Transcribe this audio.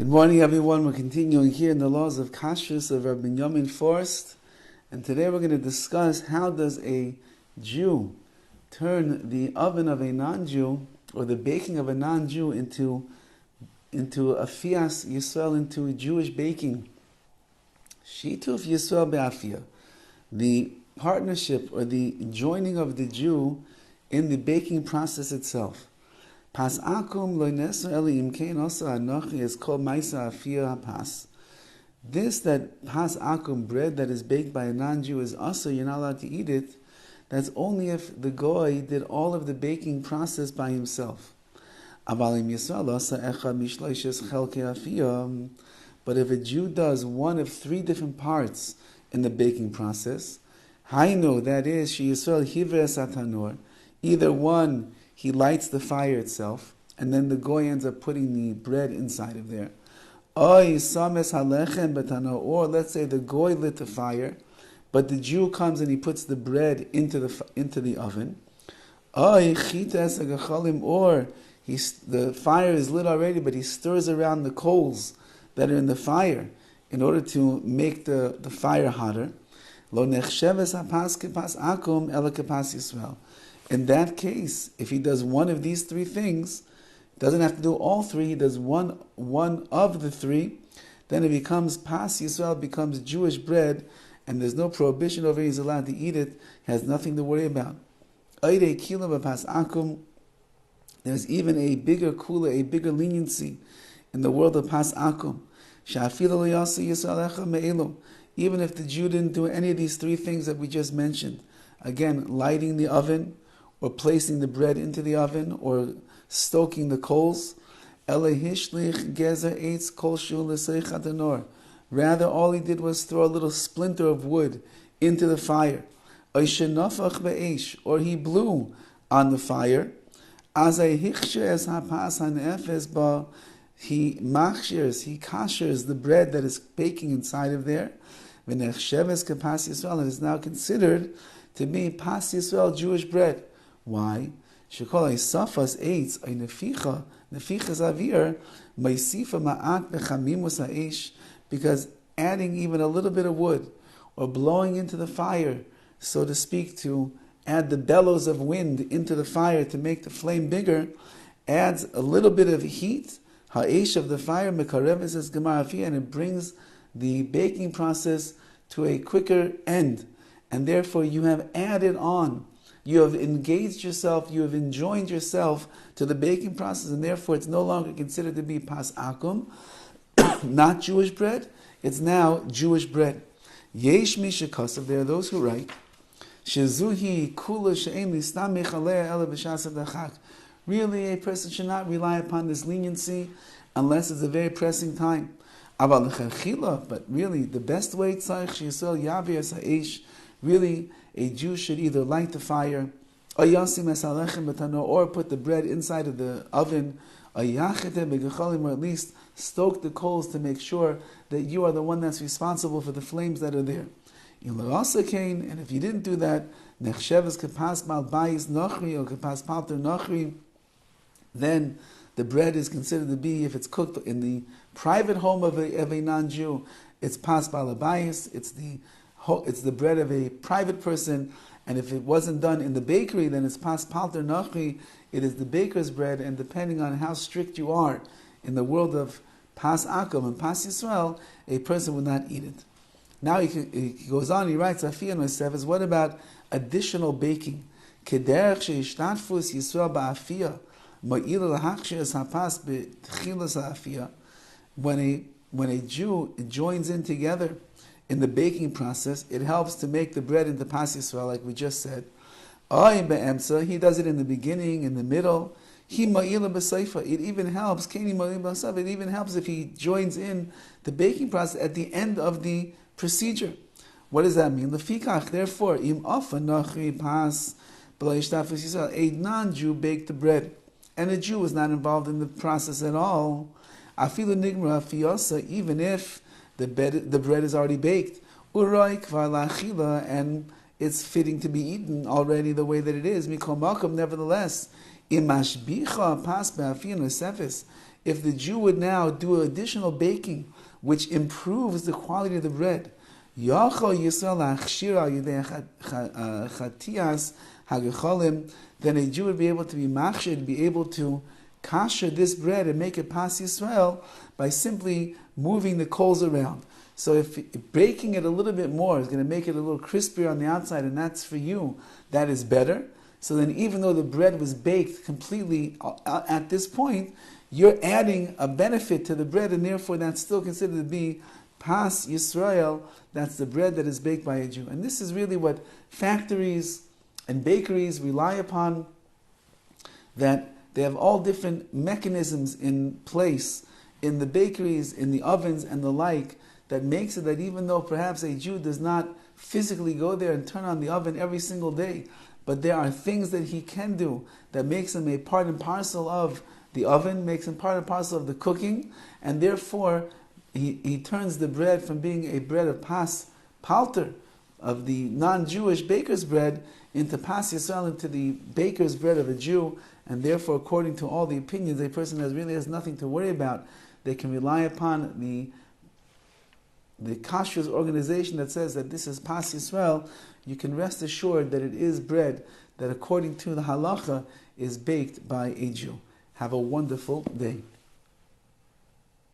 Good morning, everyone. We're continuing here in the laws of KASHRUS of Rabbi Yamin Forst, and today we're going to discuss how does a Jew turn the oven of a non-Jew or the baking of a non-Jew into a fias Yisrael, into a Jewish baking. Shituf Yisrael be'afia, the partnership or the joining of the Jew in the baking process itself. Pas akum lo nesu eli imkein osa anochi is called maisa afia pas. This that pas akum, bread that is baked by a non-Jew, is also, you're not allowed to eat it. That's only if the goy did all of the baking process by himself. Avalim Yisrael osa echad mishloishes chelke afia. But if a Jew does one of three different parts in the baking process, hainu, that is, she Yisrael hivre satanor, either one, he lights the fire itself, and then the goy ends up putting the bread inside of there. Or let's say the goy lit the fire, but the Jew comes and he puts the bread into the oven. Or the fire is lit already, but he stirs around the coals that are in the fire in order to make the fire hotter. In that case, if he does one of these three things, doesn't have to do all three, he does one of the three, then it becomes pas Yisrael, becomes Jewish bread, and there's no prohibition over it, he's allowed to eat it, has nothing to worry about. There's even a bigger kula, a bigger leniency in the world of pas akum. Even if the Jew didn't do any of these three things that we just mentioned, again, lighting the oven, or placing the bread into the oven, or stoking the coals. Rather, all he did was throw a little splinter of wood into the fire. Or he blew on the fire. He kashers the bread that is baking inside of there. And it is now considered to be pas Yisrael, Jewish bread. Why? Because adding even a little bit of wood or blowing into the fire, so to speak, to add the bellows of wind into the fire to make the flame bigger, adds a little bit of heat, ha'esh of the fire, and it brings the baking process to a quicker end. And therefore you have added on, you have engaged yourself, you have enjoined yourself to the baking process, and therefore it's no longer considered to be pas akum, not Jewish bread, it's now Jewish bread. Yesh mishakasav, there are those who write, shezuhi kula she'em listamich aleh ela b'shas adachak. Really, a person should not rely upon this leniency unless it's a very pressing time. But really, the best way really, a Jew should either light the fire, or put the bread inside of the oven, or at least stoke the coals to make sure that you are the one that's responsible for the flames that are there. And if you didn't do that, then the bread is considered to be, if it's cooked in the private home of a non-Jew, it's pas balabayis, it's the bread of a private person, and if it wasn't done in the bakery, then it's pas palter nachri, it is the baker's bread, and depending on how strict you are in the world of pas akum and pas Yisrael, a person would not eat it. Now he goes on, he writes, what about additional baking? Kederech sheishtatfus Yisrael ba'afiyah, when a Jew joins in together in the baking process, it helps to make the bread into pas Yisrael, like we just said. He does it in the beginning, in the middle. It even helps. It even helps if he joins in the baking process at the end of the procedure. What does that mean? Therefore, a non-Jew baked the bread, and a Jew was not involved in the process at all. Even if the bread is already baked, and it's fitting to be eaten already the way that it is. Nevertheless, if the Jew would now do additional baking, which improves the quality of the bread, Yachol Yisrael lachshir al yedei chatias hagecholim, then a Jew would be able to be machshir, be able to kasher this bread and make it pas Yisrael by simply moving the coals around. So if baking it a little bit more is going to make it a little crispier on the outside, and that's for you, that is better. So then even though the bread was baked completely at this point, you're adding a benefit to the bread, and therefore that's still considered to be pas Yisrael. That's the bread that is baked by a Jew. And this is really what factories and bakeries rely upon, that they have all different mechanisms in place in the bakeries, in the ovens and the like, that makes it that even though perhaps a Jew does not physically go there and turn on the oven every single day, but there are things that he can do that makes him a part and parcel of the oven, makes him part and parcel of the cooking, and therefore he turns the bread from being a bread of pas palter, of the non-Jewish baker's bread, into pas Yisrael, into the baker's bread of a Jew, and therefore, according to all the opinions, a person really has nothing to worry about. They can rely upon the KASHRUS organization that says that this is pas Yisrael. You can rest assured that it is bread that, according to the halacha, is baked by a Jew. Have a wonderful day.